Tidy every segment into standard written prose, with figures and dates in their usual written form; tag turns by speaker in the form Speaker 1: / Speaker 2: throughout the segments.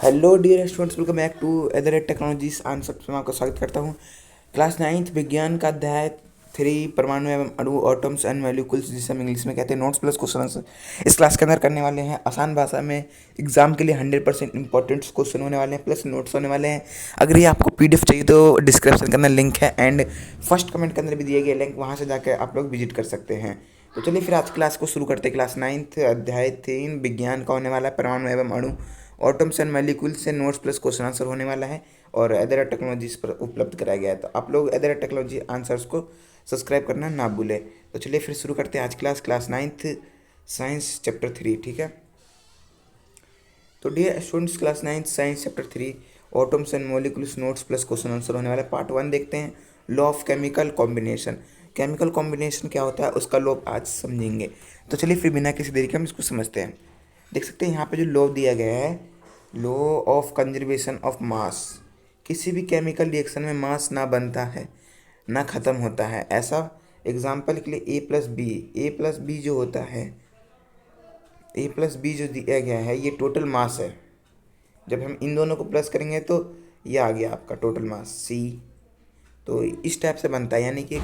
Speaker 1: Hello dear students, welcome back to ether technologies answer में आपका स्वागत करता हूँ। क्लास 9th विज्ञान का अध्याय 3 परमाणु एवं अणु एटम्स एंड मॉलिक्यूल्स, जिसे हम इंग्लिश में कहते हैं नोट्स प्लस क्वेश्चन आंसर इस क्लास के अंदर करने वाले हैं। आसान भाषा में एग्जाम के लिए 100% इंपॉर्टेंट क्वेश्चन होने वाले हैं, प्लस नोट्स होने वाले हैं। अगर ये आपको पीडीएफ चाहिए तो डिस्क्रिप्शन के अंदर लिंक है एंड फर्स्ट कमेंट के अंदर भी दिए गए लिंक, वहाँ से जाकर आप लोग विजिट कर सकते हैं। तो चलिए फिर आज क्लास को शुरू करते हैं। क्लास 9th अध्याय 3 विज्ञान का होने वाला है परमाणु एवं अणु ऑटम्स एंड मॉलिक्यूल्स से नोट्स प्लस क्वेश्चन आंसर होने वाला है और अदर टेक्नोलॉजीज पर उपलब्ध कराया गया है। तो आप लोग अदर टेक्नोलॉजी आंसर्स को सब्सक्राइब करना ना भूलें। तो चलिए फिर शुरू करते हैं आज क्लास 9th साइंस चैप्टर 3। ठीक है, तो dear students, class 9th science chapter 3 atoms and molecules notes plus question answer होने वाला है। पार्ट 1 देखते हैं, law of chemical combination. Chemical combination क्या होता है उसका लॉ आज समझेंगे। तो चलिए फिर बिना किसी देरी के हम इसको समझते हैं। देख सकते हैं यहाँ पे जो लॉ दिया गया है, law of conservation of mass. किसी भी केमिकल रिएक्शन में मास ना बनता है ना ख़त्म होता है। ऐसा एग्जाम्पल के लिए ए प्लस बी जो होता है, ए प्लस बी जो दिया गया है ये टोटल मास है। जब हम इन दोनों को प्लस करेंगे तो ये आ गया आपका टोटल मास सी। तो इस टाइप से बनता है, यानी कि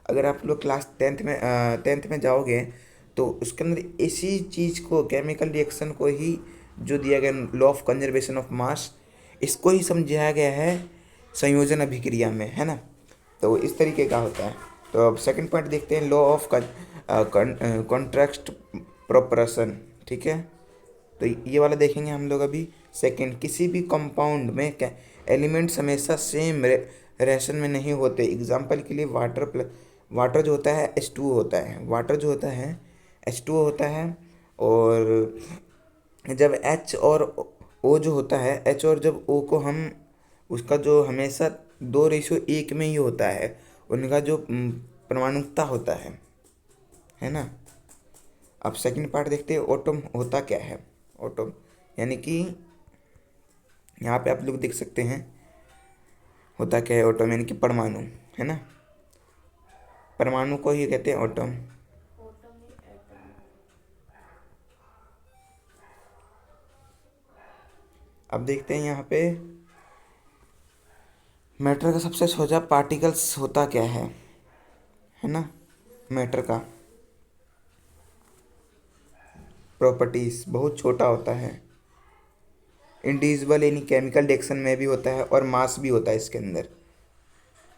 Speaker 1: अगर आप लोग क्लास 10th में जाओगे तो उसके अंदर इसी चीज़ को, केमिकल रिएक्शन को ही जो दिया गया law of conservation of mass, इसको ही समझाया गया है संयोजन अभिक्रिया में, है ना। तो इस तरीके का होता है। तो अब सेकंड पॉइंट देखते हैं, लॉ ऑफ कॉन्ट्रैक्ट प्रोपोर्शन। ठीक है, तो ये वाला देखेंगे हम लोग अभी। सेकंड, किसी भी कंपाउंड में एलिमेंट्स हमेशा सेम रेशन में नहीं होते। एग्जांपल के लिए वाटर जो होता है H2O होता है, वाटर जो होता है H2O होता है, और जब H और O जो होता है, H और जब O को हम उसका जो हमेशा 2:1 में ही होता है, उनका जो परमाणुकता होता है ना। अब सेकंड पार्ट देखते हैं, एटम होता क्या है। एटम यानी कि यहाँ पे आप लोग देख सकते हैं होता क्या है एटम, यानी कि परमाणु, है ना। परमाणु को ही कहते हैं एटम। अब देखते हैं यहाँ पे मैटर का सबसे सोजा पार्टिकल्स होता क्या है ना। मैटर का प्रॉपर्टीज बहुत छोटा होता है, इंडिविजुअल यानी केमिकल रिएक्शन में भी होता है, और मास भी होता है इसके अंदर,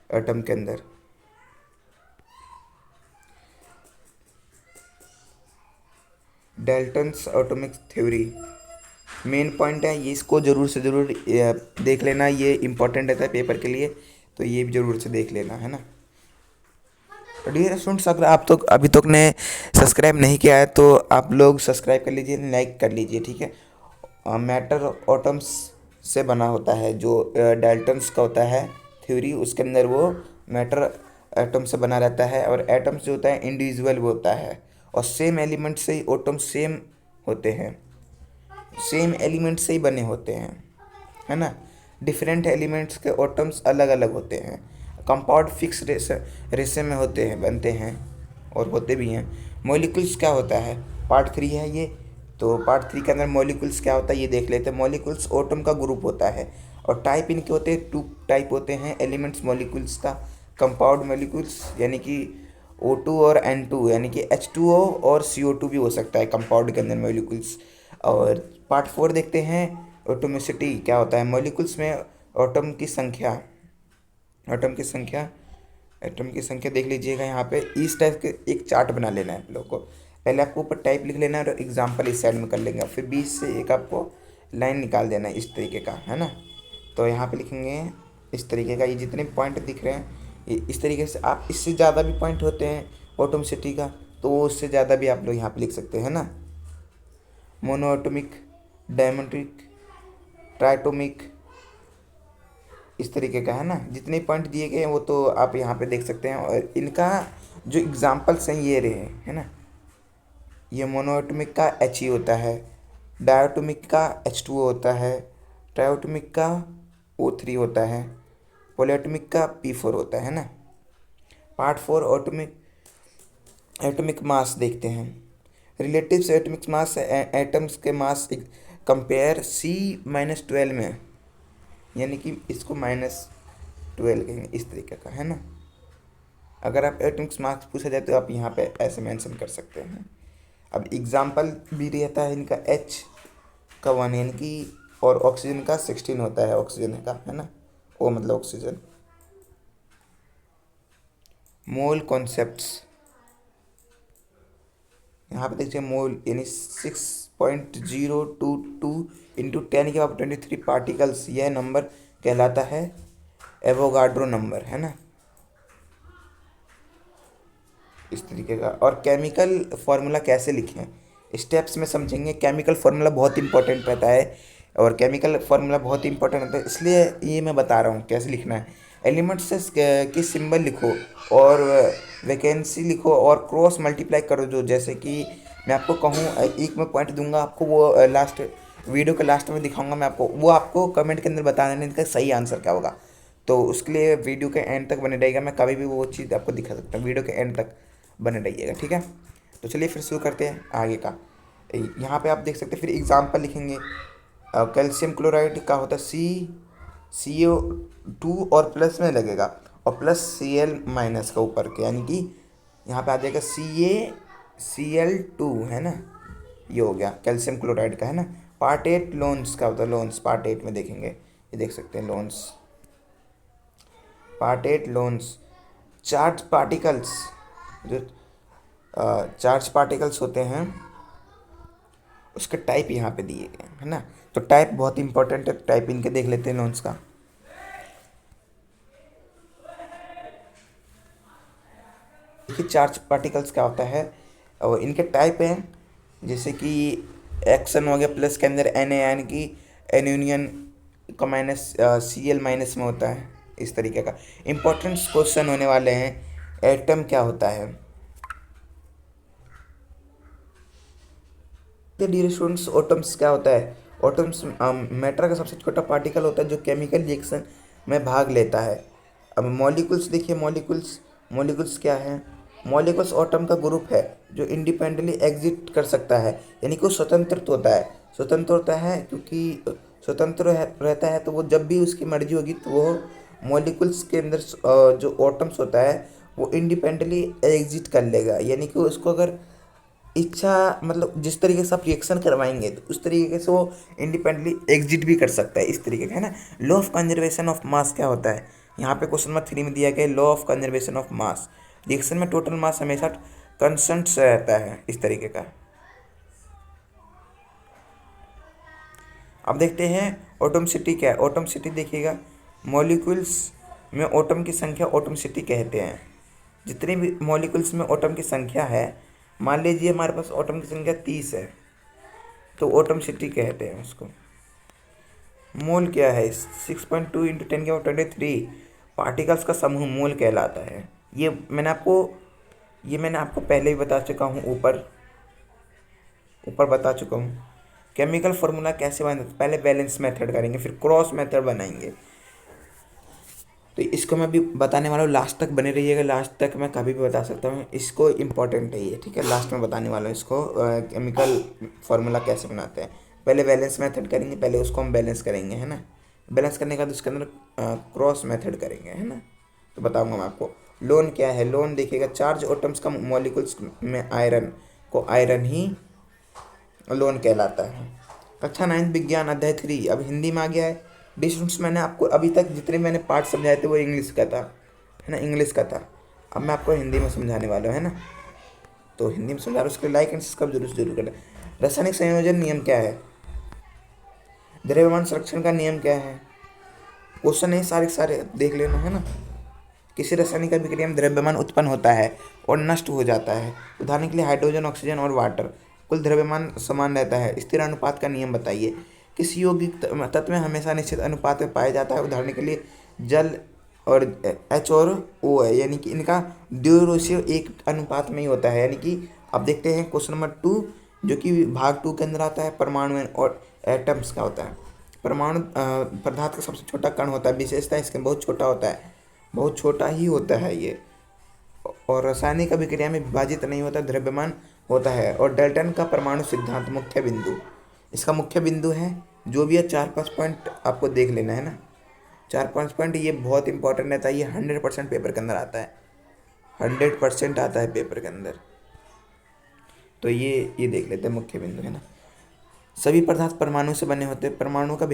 Speaker 1: एटम के अंदर। Dalton's atomic theory main point है, ये इसको ज़रूर से ज़रूर देख लेना, ये इम्पोर्टेंट रहता है पेपर के लिए, तो ये भी ज़रूर से देख लेना, है ना। तो डियर स्टूडेंट्स, अगर आप तो अभी तक ने सब्सक्राइब नहीं किया है तो आप लोग सब्सक्राइब कर लीजिए, लाइक कर लीजिए। ठीक है, मैटर एटम्स से बना होता है, जो डाल्टन्स का होता है थ्योरी, उसके अंदर वो मैटर एटम से बना रहता है, और एटम्स जो होता है इंडिविजुअल वो होता है, और सेम एलिमेंट से ही एटम सेम होते हैं, सेम एलिमेंट से ही बने होते हैं, है ना। डिफरेंट एलिमेंट्स के एटम्स अलग अलग होते हैं। कंपाउंड फिक्स रेशे में होते हैं, बनते हैं और होते भी हैं। मॉलिक्यूल्स क्या होता है, पार्ट 3 है ये। तो पार्ट 3 के अंदर मॉलिक्यूल्स क्या होता है ये देख लेते हैं। मॉलिक्यूल्स एटम का ग्रुप होता है, और टाइप इनके होते हैं 2 टाइप होते हैं एलिमेंट्स मॉलिक्यूल्स का। कंपाउंड मॉलिक्यूल्स यानी कि O2 और N2, यानी कि H2O और CO2 भी हो सकता है कंपाउंड के अंदर मॉलिक्यूल्स। और पार्ट 4 देखते हैं, एटोमिसिटी क्या होता है। मॉलिक्यूल्स में एटम की संख्या, एटम की संख्या, एटम की संख्या देख लीजिएगा यहाँ पे। इस टाइप के एक चार्ट बना लेना है आप लोग को। पहले आपको ऊपर टाइप लिख लेना है और एग्जाम्पल इस साइड में कर लेंगे, फिर बीच से एक आपको लाइन निकाल देना है इस तरीके का, है ना। तो यहाँ पे लिखेंगे इस तरीके का, ये जितने पॉइंट दिख रहे हैं ये इस तरीके से। आप इससे ज़्यादा भी पॉइंट होते हैं एटोमिसिटी का, तो उससे ज़्यादा भी आप लोग यहाँ पे लिख सकते हैं ना। मोनोएटॉमिक, डायमोनिक, ट्राइटोमिक, इस तरीके का, है ना। जितने पॉइंट दिए गए हैं वो तो आप यहाँ पे देख सकते हैं, और इनका जो एग्जाम्पल्स हैं ये रहे, है ना। ये मोनोएटॉमिक का He होता है, डायटोमिक का H2O होता है, ट्राइटोमिक का O3 होता है, पॉलीएटॉमिक का P4 होता है ना। पार्ट 4 एटॉमिक मास देखते हैं। रिलेटिव एटॉमिक मास, एटम्स के मास कंपेयर C-12 में, यानी कि इसको -12 कहेंगे, इस तरीके का है ना। अगर आप एटॉमिक मास पूछा जाए तो आप यहाँ पे ऐसे मेंशन कर सकते हैं। अब एग्जाम्पल भी रहता है इनका H का 1, यानी कि, और ऑक्सीजन का 16 होता है, ऑक्सीजन का, है ना, वो मतलब ऑक्सीजन। मोल कॉन्सेप्ट्स, यहाँ पे देखिए मोल यानी 6.022 इंटू 10⁻23 पार्टिकल्स, यह नंबर कहलाता है एवोगाड्रो नंबर, है ना, इस तरीके का। और केमिकल फार्मूला कैसे लिखें, स्टेप्स में समझेंगे। केमिकल फार्मूला बहुत इंपॉर्टेंट रहता है, और केमिकल फार्मूला बहुत इंपॉर्टेंट रहता है, इसलिए ये मैं बता रहा हूँ कैसे लिखना है। एलिमेंट्स की सिंबल लिखो, और वैकेंसी लिखो, और क्रॉस मल्टीप्लाई करो, जो जैसे कि मैं आपको कहूँ, एक मैं पॉइंट दूंगा आपको, वो लास्ट वीडियो के लास्ट में दिखाऊंगा मैं आपको, वो आपको कमेंट के अंदर बता देना इनका सही आंसर क्या होगा। तो उसके लिए वीडियो के एंड तक बने रहेगा, मैं कभी भी वो चीज़ आपको दिखा सकता हूँ, वीडियो के एंड तक बने रहिएगा, ठीक है। तो चलिए फिर शुरू करते हैं आगे का। यहाँ पे आप देख सकते हैं, फिर एग्जाम्पल लिखेंगे। कैल्शियम क्लोराइड का होता है CO2 और प्लस में लगेगा, और प्लस Cl माइनस का ऊपर के, यानी कि यहाँ पे आ जाएगा CaCl2, है ना, ये हो गया कैल्शियम क्लोराइड का, है ना। पार्ट 8 लोन्स का होता है, लोन्स पार्ट 8 में देखेंगे, ये देख सकते हैं loans, part 8 loans. Charge particles, जो चार्ज पार्टिकल्स होते हैं उसके टाइप यहाँ पे दिए गए हैं, है ना। तो टाइप बहुत इंपॉर्टेंट है, टाइप इनके देख लेते हैं लोन्स का। देखिए चार्ज पार्टिकल्स क्या होता है, और इनके टाइप हैं, जैसे कि एक्सन हो गया, प्लस के अंदर Na, यानी कि एनयूनियन का माइनस Cl माइनस में होता है, इस तरीके का। इंपॉर्टेंट क्वेश्चन होने वाले हैं। एटम क्या होता है, डियर स्टूडेंट्स, एटम्स क्या होता है। एटम्स मैटर का सबसे छोटा पार्टिकल होता है जो केमिकल रिएक्शन में भाग लेता है। अब मॉलिक्यूल्स देखिए, मॉलिक्यूल्स क्या है, मॉलिक्यूल्स एटम का ग्रुप है जो इंडिपेंडेंटली एग्जिस्ट कर सकता है, यानी कि वो स्वतंत्र होता है, क्योंकि रहता है, तो वो जब भी उसकी मर्जी होगी तो वो मॉलिक्यूल्स के अंदर जो एटम्स होता है वो इंडिपेंडेंटली एग्जिस्ट कर लेगा, यानी कि उसको अगर इच्छा, मतलब जिस तरीके से आप रिएक्शन करवाएंगे तो उस तरीके से वो इंडिपेंडेंटली एग्जिट भी कर सकता है, इस तरीके का, है ना। Law of conservation of mass क्या होता है, यहाँ पे क्वेश्चन नंबर 3 में दिया गया law of conservation of mass. Reaction में टोटल मास हमेशा कांस्टेंट रहता है, इस तरीके का। अब देखते हैं एटॉमिसिटी क्या है। एटॉमिसिटी देखिएगा, मॉलिक्यूल्स में एटम की संख्या एटॉमिसिटी कहते हैं। जितने भी मॉलिक्यूल्स में एटम की संख्या है, मान लीजिए हमारे पास एटम की संख्या 30 है, तो एटॉमिसिटी कहते हैं उसको। मोल क्या है, 6.2 इंटू 10⁻23 पार्टिकल्स का समूह मोल कहलाता है। ये मैंने आपको पहले ही बता चुका हूँ, ऊपर बता चुका हूँ। केमिकल फार्मूला कैसे बनाते हैं, पहले बैलेंस मेथड करेंगे, फिर क्रॉस मेथड बनाएंगे। तो इसको मैं भी बताने वाला हूँ, लास्ट तक बने रहिएगा, लास्ट तक मैं कभी भी बता सकता हूँ, इसको इम्पोर्टेंट है ये, ठीक है। लास्ट में बताने वाला हूँ इसको, केमिकल फार्मूला कैसे बनाते हैं। पहले बैलेंस मेथड करेंगे, पहले उसको हम बैलेंस करेंगे, है ना। बैलेंस करने के बाद उसके अंदर क्रॉस मेथड करेंगे, है ना। तो बताऊँगा मैं आपको। लोन क्या है, लोन देखिएगा, चार्ज एटम्स का मॉलिक्यूल्स में आयरन ही लोन कहलाता है। कक्षा 9 विज्ञान अध्याय 3 अब हिंदी में आ गया है। स्टूडेंट्स, मैंने आपको अभी तक जितने मैंने पार्ट समझाए थे वो इंग्लिश का था, है ना, इंग्लिश का था। अब मैं आपको हिंदी में समझाने वाला हूँ, है ना। तो हिंदी में समझा रहा हूँ, उसके लाइक एंड सब्सक्राइब जरूर करें। रासायनिक संयोजन नियम क्या है, द्रव्यमान संरक्षण का नियम क्या है, क्वेश्चन है सारे देख लेना, है ना। किसी रासायनिक अभिक्रिया में द्रव्यमान उत्पन्न होता है और नष्ट हो जाता है। उदाहरण के लिए हाइड्रोजन, ऑक्सीजन और वाटर, कुल द्रव्यमान समान रहता है। स्थिर अनुपात का नियम बताइए। किसी यौगिक तत्व में हमेशा निश्चित अनुपात में पाया जाता है। उदाहरण के लिए जल और H और O है, यानी कि इनका 2:1 में ही होता है। यानी कि अब देखते हैं क्वेश्चन नंबर 2, जो कि भाग 2 के अंदर आता है। परमाणु और एटम्स का होता है। परमाणु पदार्थ का सबसे छोटा कण होता है, विशेषता इसके बहुत छोटा होता है, बहुत छोटा ही होता है ये, और रासायनिक अभिक्रिया में विभाजित नहीं होता, द्रव्यमान होता है। और डाल्टन का परमाणु सिद्धांत मुख्य बिंदु, इसका मुख्य बिंदु है, जो भी है 4-5 पॉइंट आपको देख लेना है ना, 4-5 पॉइंट, ये बहुत इंपॉर्टेंट रहता है, ये 100% पेपर के अंदर आता है, 100% आता है पेपर के अंदर। तो ये देख लेते हैं मुख्य बिंदु, है ना। सभी पदार्थ परमाणु से बने होते हैं, परमाणु का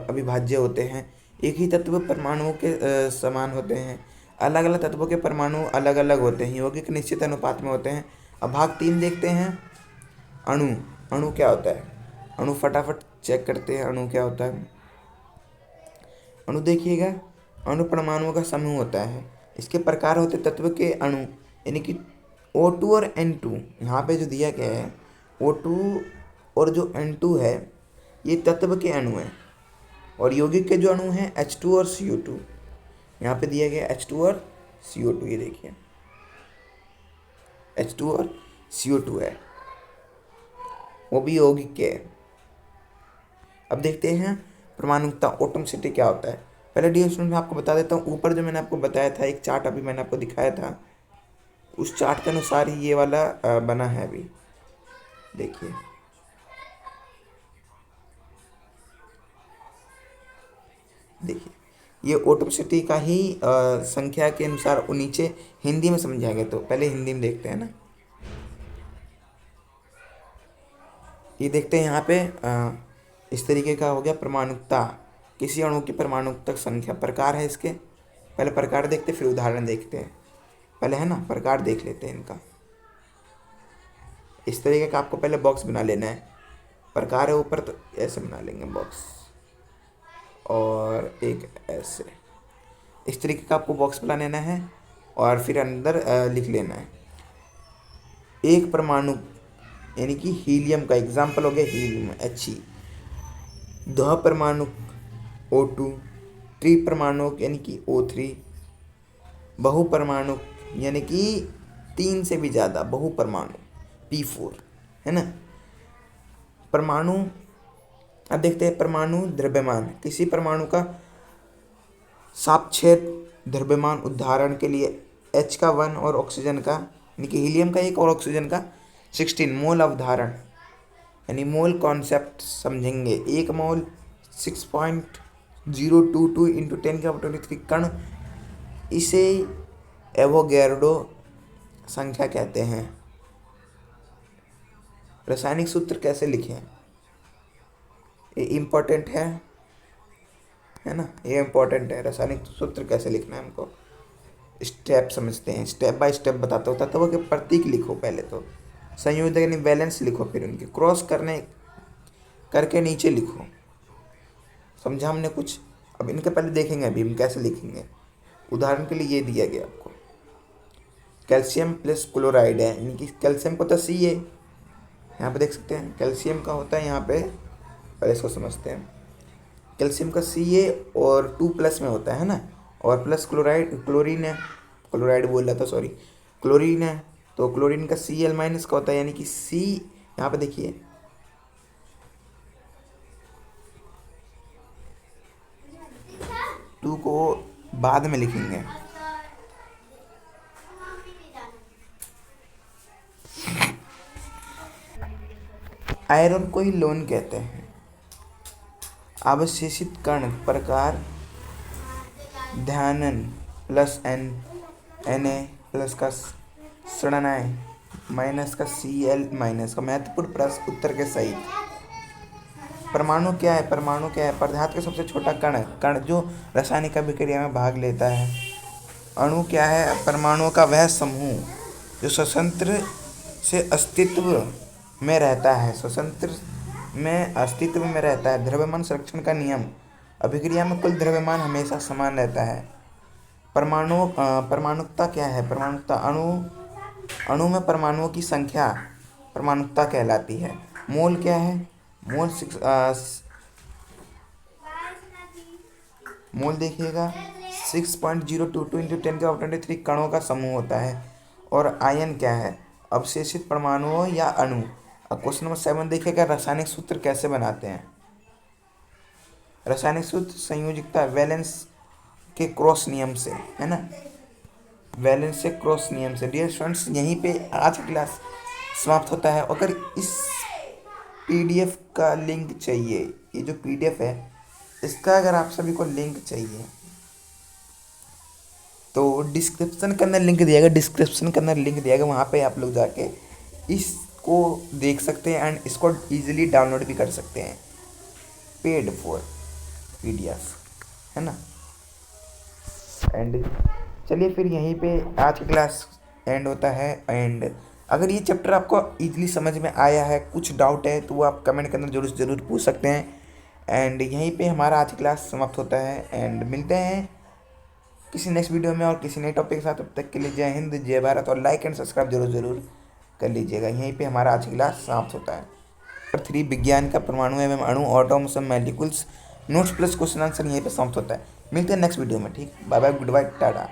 Speaker 1: अविभाज्य होते हैं, एक ही तत्व परमाणुओं के समान होते हैं, अलग अलग तत्वों के परमाणु अलग अलग होते हैं, यौगिक निश्चित अनुपात में होते हैं। अब भाग 3 देखते हैं, अणु। अणु क्या होता है? अणु फटाफट चेक करते हैं, अणु क्या होता है। अणु देखिएगा, अणु परमाणुओं का समूह होता है, इसके प्रकार होते तत्व के अणु, यानी कि O2 और N2। यहाँ पे जो दिया गया है O2 और जो N2 है, ये तत्व के अणु हैं। और यौगिक के जो अणु हैं H2 और CO2, यहाँ पे दिया गया H2 और CO2, ये देखिए H2 और CO2 है, वो भी यौगिक के है। अब देखते हैं परमाणुकता, एटॉमिसिटी क्या होता है। पहले डियर स्टूडेंट मैं आपको बता देता हूँ, ऊपर जो मैंने आपको बताया था एक चार्ट, अभी मैंने आपको दिखाया था, उस चार्ट के अनुसार ही ये वाला बना है। अभी देखिए, ये एटॉमिसिटी का ही संख्या के अनुसार नीचे हिंदी में समझाएंगे, तो पहले हिंदी में देखते हैं ना। ये देखते हैं यहाँ पे इस तरीके का हो गया परमाणुकता, किसी अणु की परमाणुकता संख्या, प्रकार है इसके। पहले प्रकार देखते फिर उदाहरण देखते हैं, पहले है ना प्रकार देख लेते हैं इनका। इस तरीके का आपको पहले बॉक्स बना लेना है, प्रकार है ऊपर, तो ऐसे बना लेंगे बॉक्स, और एक ऐसे, इस तरीके का आपको बॉक्स बना लेना है, और फिर अंदर लिख लेना है एक परमाणु, यानी कि हीलियम का एग्जाम्पल हो गया हीलियम He, द्वि परमाणु O2, त्रिपरमाणु यानी कि O3, बहुपरमाणु यानी कि 3 से भी ज़्यादा बहुपरमाणु P4, है ना। परमाणु, अब देखते हैं परमाणु द्रव्यमान, किसी परमाणु का सापेक्ष द्रव्यमान, उदाहरण के लिए H का 1 और ऑक्सीजन का, यानी कि हीलियम का 1 और ऑक्सीजन का 16 मोल अवधारण, यानी मोल कॉन्सेप्ट समझेंगे। 1 मोल 6.022 इंटू 10⁻³ कण, इसे एवोगैड्रो संख्या कहते हैं। रासायनिक सूत्र कैसे लिखें, ये इम्पोर्टेंट है ना, ये इम्पोर्टेंट है। रासायनिक सूत्र कैसे लिखना है हमको, स्टेप समझते हैं, स्टेप बाय स्टेप बताता हूँ। तत्वों के प्रतीक लिखो पहले, तो संयोजक यानी बैलेंस लिखो, फिर उनके क्रॉस करके नीचे लिखो। समझा हमने कुछ? अब इनके पहले देखेंगे अभी हम कैसे लिखेंगे। उदाहरण के लिए ये दिया गया आपको, कैल्शियम प्लस क्लोराइड है, यानी कि कैल्शियम को तो Ca, यहाँ पे देख सकते हैं कैल्शियम का होता है, यहाँ पे पहले इसको समझते हैं। कैल्शियम का Ca और 2+ में होता है ना, और प्लस क्लोरीन है, क्लोराइड बोल रहा था सॉरी, क्लोरीन है, तो क्लोरीन का Cl- का होता है, यानी कि C, यहाँ पे देखिए 2 को बाद में लिखेंगे। आयरन को ही लोन कहते हैं। अवशेषित कण प्रकार ध्यान प्लस Na+ का माइनस का Cl- का महत्वपूर्ण प्रश्न उत्तर के सही। परमाणु क्या है? परमाणु क्या है? पदार्थ का सबसे छोटा कण जो रासायनिक अभिक्रिया में भाग लेता है। अणु क्या है? परमाणुओं का वह समूह जो स्वतंत्र से अस्तित्व में रहता है, द्रव्यमान संरक्षण का नियम, अभिक्रिया में कुल द्रव्यमान हमेशा समान रहता है। परमाणुकता क्या है? परमाणुकता अणु में परमाणुओं की संख्या परमाणुकता कहलाती है। मोल क्या है? मोल देखिएगा 6.022 इंटू 10⁻³ कणों का समूह होता है। और आयन क्या है? अवशेषित परमाणुओं या अणु। अब क्वेश्चन नंबर 7 देखिएगा, रासायनिक सूत्र कैसे बनाते हैं। रासायनिक सूत्र संयोजकता वैलेंस के क्रॉस नियम से, है ना, वैलेंस से क्रॉस नियम से। डियर स्टूडेंट्स, यहीं पे आज की क्लास समाप्त होता है। अगर इस पीडीएफ का लिंक चाहिए, ये जो पीडीएफ है इसका अगर आप सभी को लिंक चाहिए तो डिस्क्रिप्शन के अंदर लिंक दिया गया, डिस्क्रिप्शन के अंदर लिंक दिया गया, वहाँ पे आप लोग जाके इसको देख सकते हैं एंड इसको इजीली डाउनलोड भी कर सकते हैं, पेड फॉर पीडीएफ, है ना। एंड चलिए फिर यहीं पे आज की क्लास एंड होता है। एंड अगर ये चैप्टर आपको इजीली समझ में आया है, कुछ डाउट है तो वो आप कमेंट के अंदर ज़रूर पूछ सकते हैं। एंड यहीं पे हमारा आज की क्लास समाप्त होता है एंड मिलते हैं किसी नेक्स्ट वीडियो में और किसी नए टॉपिक के साथ। तब तक के लिए जय हिंद, जय भारत, और लाइक एंड सब्सक्राइब जरूर कर लीजिएगा। यहीं पे हमारा आज की क्लास समाप्त होता है। नंबर 3 विज्ञान का परमाणु एवं अणु, autumns and molecules, notes plus question answer यहीं पे समाप्त होता है। मिलते हैं नेक्स्ट वीडियो में, ठीक। Bye bye, good bye, Tata.